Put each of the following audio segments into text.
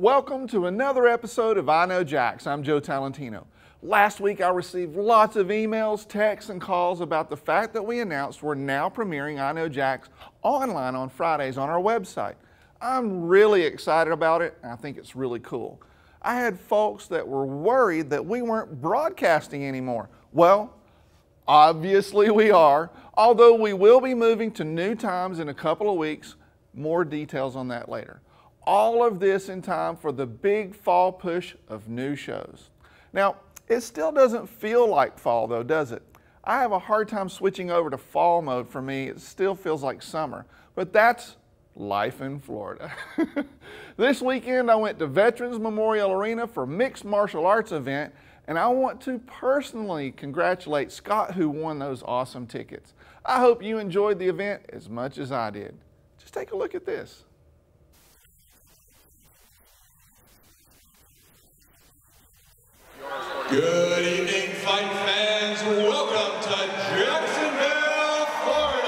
Welcome to another episode of I Know Jax. I'm Joe Talentino. Last week I received lots of emails, texts, and calls about the fact that we announced we're now premiering I Know Jax online on Fridays on our website. I'm really excited about it, and I think it's really cool. I had folks that were worried that we weren't broadcasting anymore. Well, obviously we are, although we will be moving to new times in a couple of weeks. More details on that later. All of this in time for the big fall push of new shows. Now, it still doesn't feel like fall though, does it? I have a hard time switching over to fall mode for me. It still feels like summer, but that's life in Florida. This weekend I went to Veterans Memorial Arena for a mixed martial arts event, and I want to personally congratulate Scott who won those awesome tickets. I hope you enjoyed the event as much as I did. Just take a look at this. Good evening, fight fans. Welcome to Jacksonville, Florida.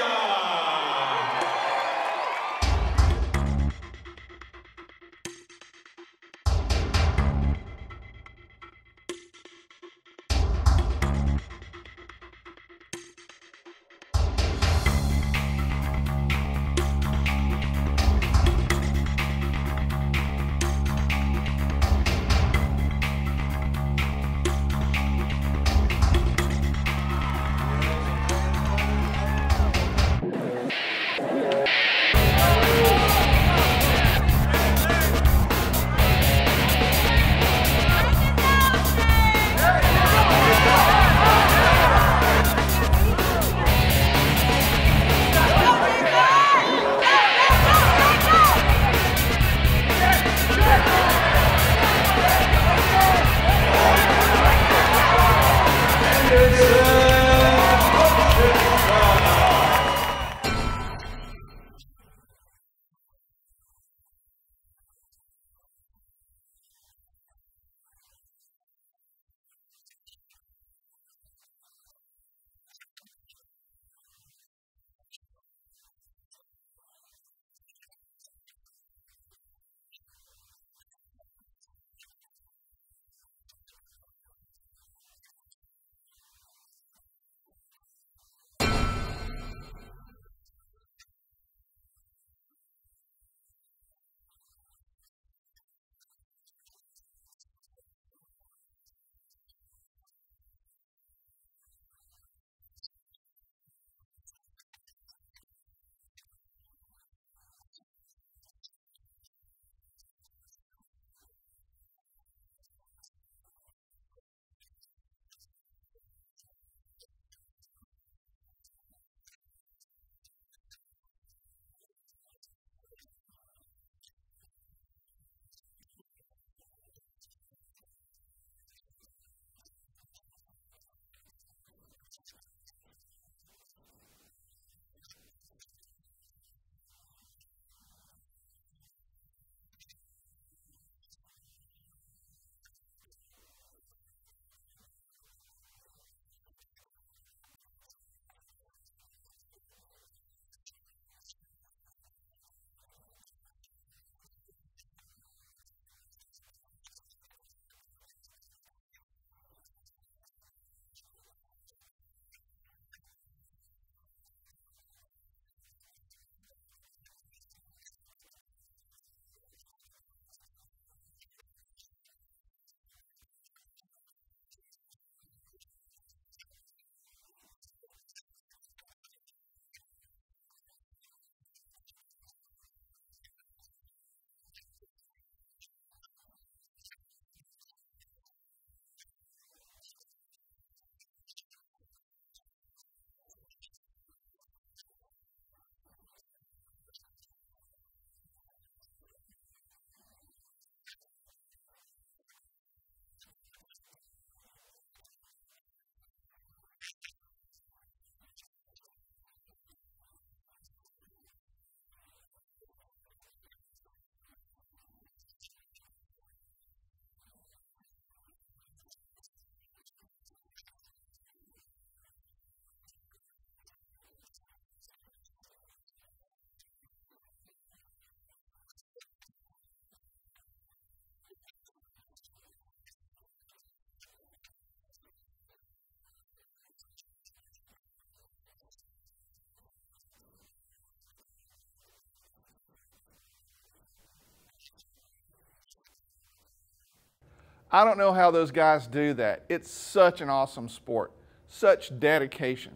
I don't know how those guys do that. It's such an awesome sport, such dedication.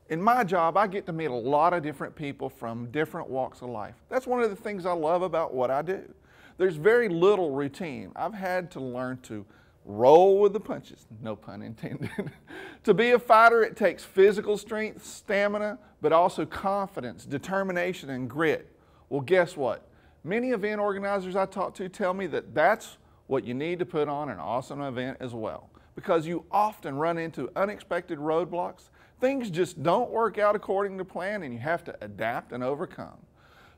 In my job, I get to meet a lot of different people from different walks of life. That's one of the things I love about what I do. There's very little routine. I've had to learn to roll with the punches, no pun intended. To be a fighter, it takes physical strength, stamina, but also confidence, determination, and grit. Well, guess what? Many event organizers I talk to tell me that that's what you need to put on an awesome event as well, because you often run into unexpected roadblocks. Things just don't work out according to plan, and you have to adapt and overcome.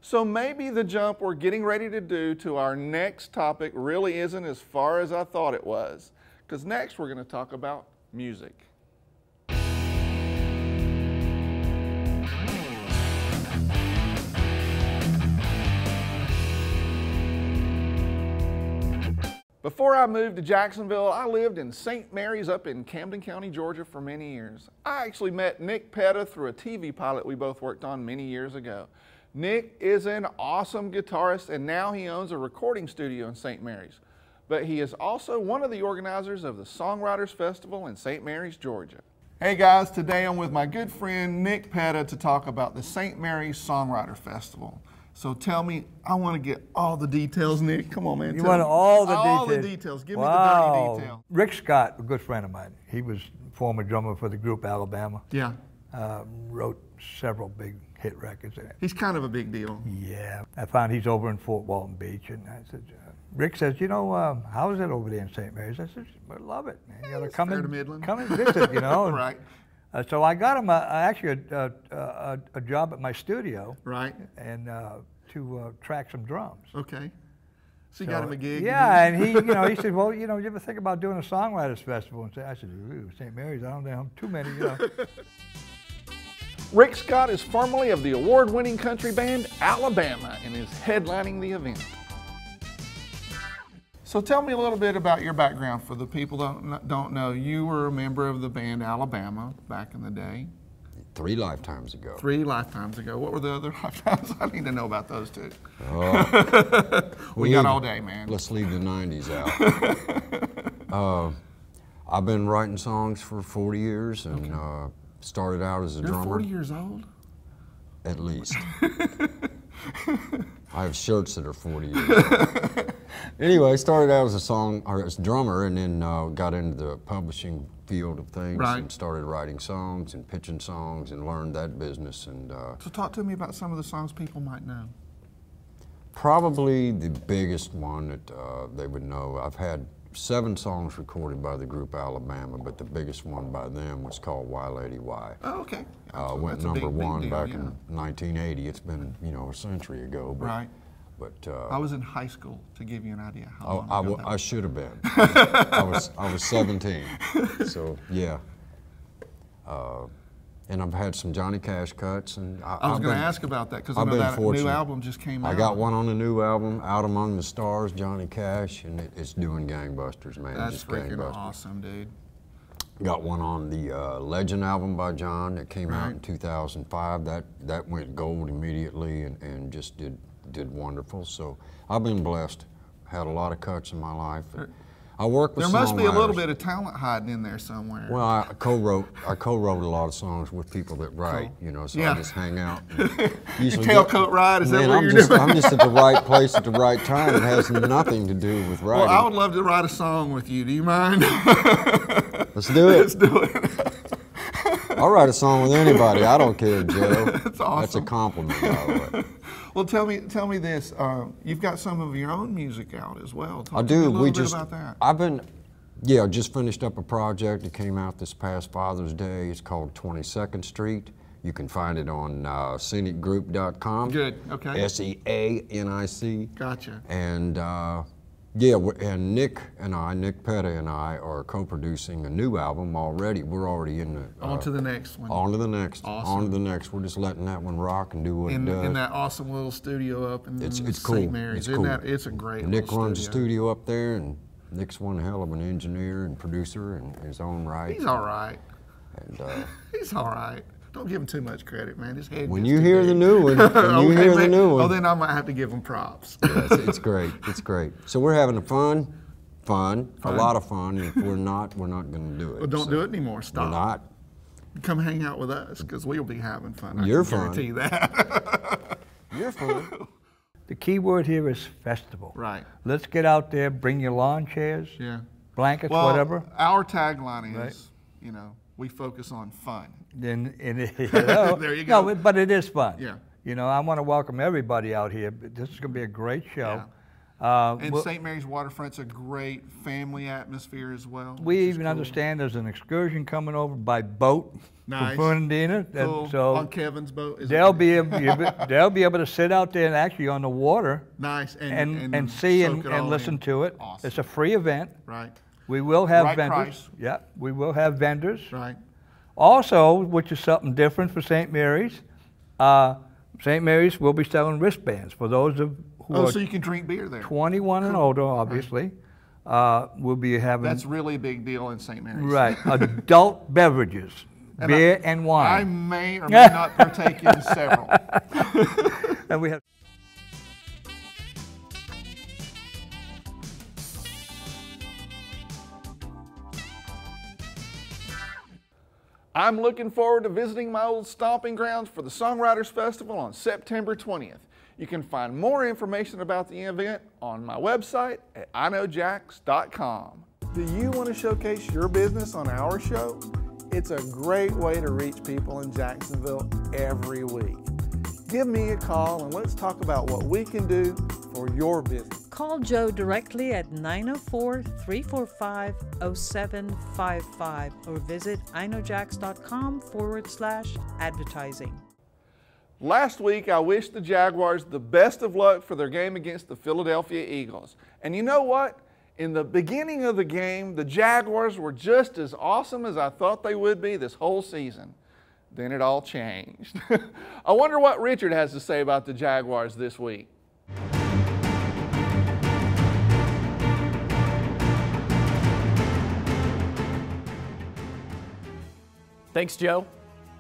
So maybe the jump we're getting ready to do to our next topic really isn't as far as I thought it was, because next we're going to talk about music. Before I moved to Jacksonville, I lived in St. Mary's up in Camden County, Georgia for many years. I actually met Nick Petta through a TV pilot we both worked on many years ago. Nick is an awesome guitarist, and now he owns a recording studio in St. Mary's. But he is also one of the organizers of the Songwriters Festival in St. Mary's, Georgia. Hey guys, today I'm with my good friend Nick Petta to talk about the St. Mary's Songwriter Festival. So tell me, I want to get all the details, Nick. Come on, man. You want all the details? All the details. Give me the dirty detail. Rick Scott, a good friend of mine, he was former drummer for the group Alabama. Yeah. Wrote several big hit records. He's kind of a big deal. Yeah. I found he's over in Fort Walton Beach, and I said, Rick says, you know, how is it over there in St. Mary's? I said, I love it, man. You got to come and visit, you know. Right. So I got him actually a job at my studio. Right. And to track some drums. Okay. So you got him a gig? Yeah, and he, you know, he said, well, you know, you ever think about doing a Songwriters Festival? And I said, ooh, St. Mary's, I don't know too many, you know. Rick Scott is formerly of the award-winning country band Alabama and is headlining the event. So tell me a little bit about your background for the people that don't know. You were a member of the band Alabama back in the day. 3 lifetimes ago. 3 lifetimes ago. What were the other lifetimes? I need to know about those too. We got all day, man. Let's leave the 90s out. I've been writing songs for 40 years and started out as a drummer. You're 40 years old? At least. I have shirts that are 40 years. Anyway, I started out as a drummer, and then got into the publishing field of things, and started writing songs and pitching songs and learned that business. And so talk to me about some of the songs people might know. Probably the biggest one that they would know. I've had 7 songs recorded by the group Alabama, but the biggest one by them was called Why Lady Why. Oh, okay. Went #1 back in 1980. It's been, you know, a century ago. But, right. But I was in high school, to give you an idea how long ago I should have been. I was 17. So yeah. And I've had some Johnny Cash cuts, and I was going to ask about that because I know that new album just came out. I got one on the new album, Out Among the Stars, Johnny Cash, and it's doing gangbusters, man. That's just freaking gangbusters. Awesome, dude. Got one on the Legend album by John that came out in 2005. That went gold immediately and just did wonderful. So I've been blessed. Had a lot of cuts in my life. I work with There must be a little songwriters. bit of talent hiding in there somewhere. Well, I co-wrote a lot of songs with people that write, you know, so I just hang out. Usually tailcoat ride, is that what you're doing? I'm just at the right place at the right time. It has nothing to do with writing. Well, I would love to write a song with you. Do you mind? Let's do it. Let's do it. I'll write a song with anybody. I don't care, Joe. That's awesome. That's a compliment, by the way. Well, tell me this. You've got some of your own music out as well. Talk I to do. me a little bit about that. I just finished up a project that came out this past Father's Day. It's called 22nd Street. You can find it on scenicgroup.com. Good. Okay. SEANIC. Gotcha. And and Nick Petta and I are co-producing a new album already. We're already in the... on to the next one. On to the next. Awesome. On to the next. We're just letting that one rock and do what it does. In that awesome little studio up in it's St. cool. Mary's. It's cool. It's a great Nick little runs the studio up there, and Nick's one hell of an engineer and producer in his own right. He's all right. And he's all right. Don't give him too much credit, man. His head when gets you too hear big. the new one, Oh, then I might have to give him props. Yeah, it's great. It's great. So we're having fun. Fun, a lot of fun. If we're not going to do it. Well, don't do it anymore. Stop. We're not. Come hang out with us because we'll be having fun. You're I can fun. guarantee that. You're fun. The key word here is festival. Right. Let's get out there, bring your lawn chairs, Yeah. blankets, Well, whatever. our tagline is, Right. you know, we focus on fun. Then There you go. No, but it is fun. Yeah. You know, I want to welcome everybody out here. This is going to be a great show. And St. Mary's Waterfront's a great family atmosphere as well. We which is even cool. understand there's an excursion coming over by boat Nice. from Fernandina. Cool. So on Kevin's boat. Is they'll it? be able to sit out there and actually on the water Nice and see soak it all and listen in. to it. Awesome. It's a free event. Right. We will have Right vendors. price. Yeah, we will have vendors. Right. Also, which is something different for St. Mary's, St. Mary's will be selling wristbands for those who Oh, are so you can drink beer there. 21 and older, obviously. We'll be having That's really a big deal in St. Mary's. right adult beverages, beer and I wine. may or may not partake in several. And we have. I'm looking forward to visiting my old stomping grounds for the Songwriters Festival on September 20th. You can find more information about the event on my website at iknowjax.com. Do you want to showcase your business on our show? It's a great way to reach people in Jacksonville every week. Give me a call and let's talk about what we can do for your business. Call Joe directly at 904-345-0755 or visit iknowjax.com/advertising. Last week, I wished the Jaguars the best of luck for their game against the Philadelphia Eagles. And you know what? In the beginning of the game, the Jaguars were just as awesome as I thought they would be this whole season. Then it all changed. I wonder what Richard has to say about the Jaguars this week. Thanks, Joe.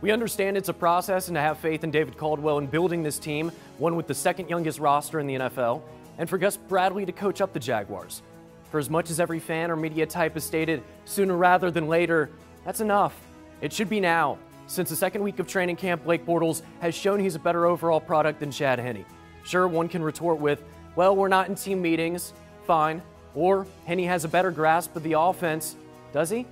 We understand it's a process and to have faith in David Caldwell in building this team, one with the second youngest roster in the NFL, and for Gus Bradley to coach up the Jaguars. For as much as every fan or media type has stated sooner rather than later, that's enough. It should be now. Since the second week of training camp, Blake Bortles has shown he's a better overall product than Chad Henne. Sure, one can retort with, well, we're not in team meetings, fine. Or Henne has a better grasp of the offense, does he?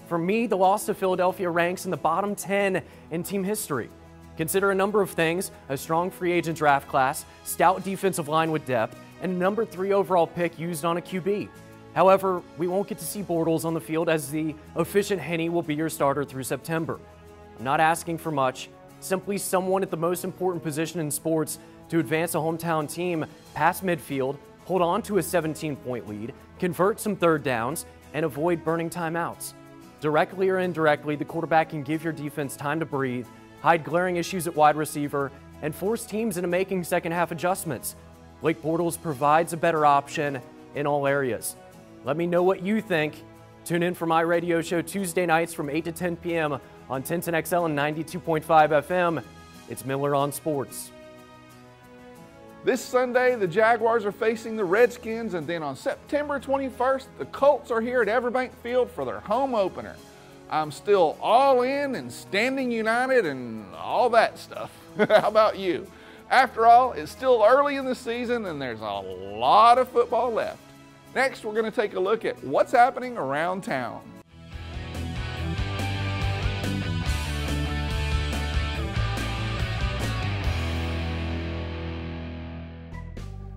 For me, the loss to Philadelphia ranks in the bottom 10 in team history. Consider a number of things: a strong free agent draft class, stout defensive line with depth, and a number 3 overall pick used on a QB. However, we won't get to see Bortles on the field as the efficient Henne will be your starter through September. I'm not asking for much, simply someone at the most important position in sports to advance a hometown team past midfield, hold on to a 17-point lead, convert some third downs, and avoid burning timeouts. Directly or indirectly, the quarterback can give your defense time to breathe, hide glaring issues at wide receiver, and force teams into making second-half adjustments. Blake Bortles provides a better option in all areas. Let me know what you think. Tune in for my radio show Tuesday nights from 8 to 10 p.m. on 1010XL and 92.5 FM. It's Miller on Sports. This Sunday, the Jaguars are facing the Redskins, and then on September 21st, the Colts are here at Everbank Field for their home opener. I'm still all in and standing united and all that stuff. How about you? After all, it's still early in the season and there's a lot of football left. Next, we're going to take a look at what's happening around town.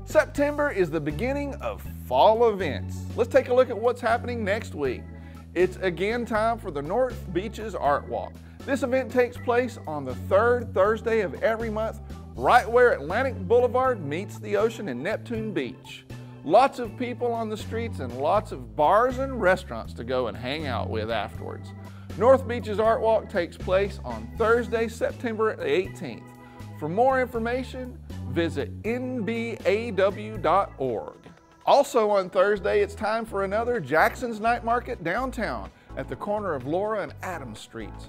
September is the beginning of fall events. Let's take a look at what's happening next week. It's again time for the North Beaches Art Walk. This event takes place on the third Thursday of every month, right where Atlantic Boulevard meets the ocean in Neptune Beach. Lots of people on the streets and lots of bars and restaurants to go and hang out with afterwards. North Beaches Art Walk takes place on Thursday, September 18th. For more information, visit nbaw.org. Also on Thursday, it's time for another Jackson's Night Market downtown at the corner of Laura and Adams Streets.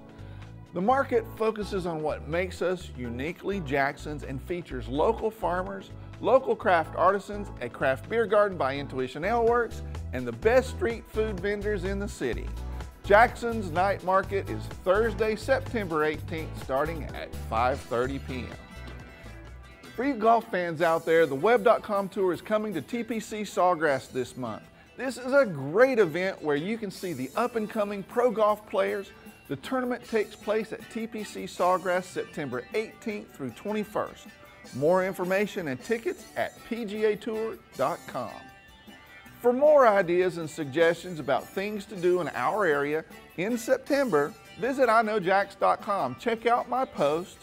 The market focuses on what makes us uniquely Jacksons and features local farmers, local craft artisans, a craft beer garden by Intuition Ale Works, and the best street food vendors in the city. Jackson's Night Market is Thursday, September 18th, starting at 5:30 p.m. For you golf fans out there, the Web.com Tour is coming to TPC Sawgrass this month. This is a great event where you can see the up-and-coming pro golf players. The tournament takes place at TPC Sawgrass September 18th through 21st. More information and tickets at pgatour.com. For more ideas and suggestions about things to do in our area in September, visit iknowjax.com. Check out my post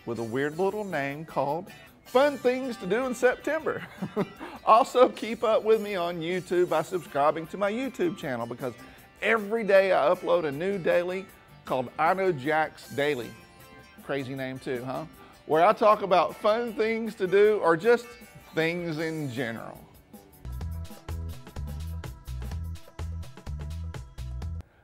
with a weird little name called Fun Things to Do in September. Also, keep up with me on YouTube by subscribing to my YouTube channel, because every day I upload a new daily called I Know Jax Daily. Crazy name too, huh? Where I talk about fun things to do or just things in general.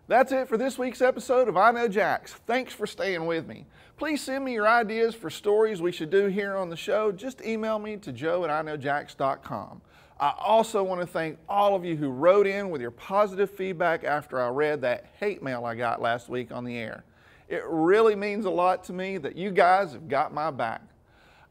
That's it for this week's episode of I Know Jax. Thanks for staying with me. Please send me your ideas for stories we should do here on the show. Just email me to joe@iknowjax.com. I also want to thank all of you who wrote in with your positive feedback after I read that hate mail I got last week on the air. It really means a lot to me that you guys have got my back.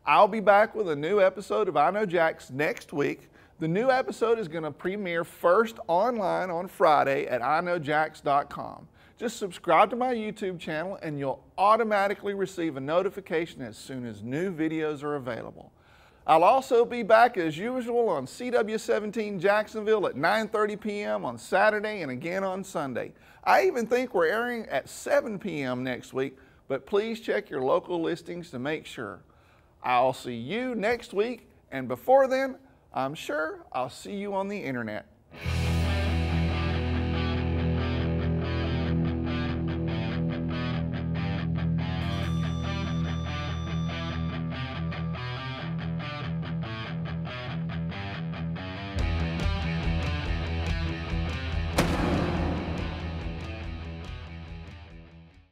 I'll be back with a new episode of I Know Jax next week. The new episode is going to premiere first online on Friday at iknowjax.com. Just subscribe to my YouTube channel and you'll automatically receive a notification as soon as new videos are available. I'll also be back as usual on CW17 Jacksonville at 9:30 p.m. on Saturday and again on Sunday. I even think we're airing at 7 p.m. next week, but please check your local listings to make sure. I'll see you next week, and before then, I'm sure I'll see you on the internet.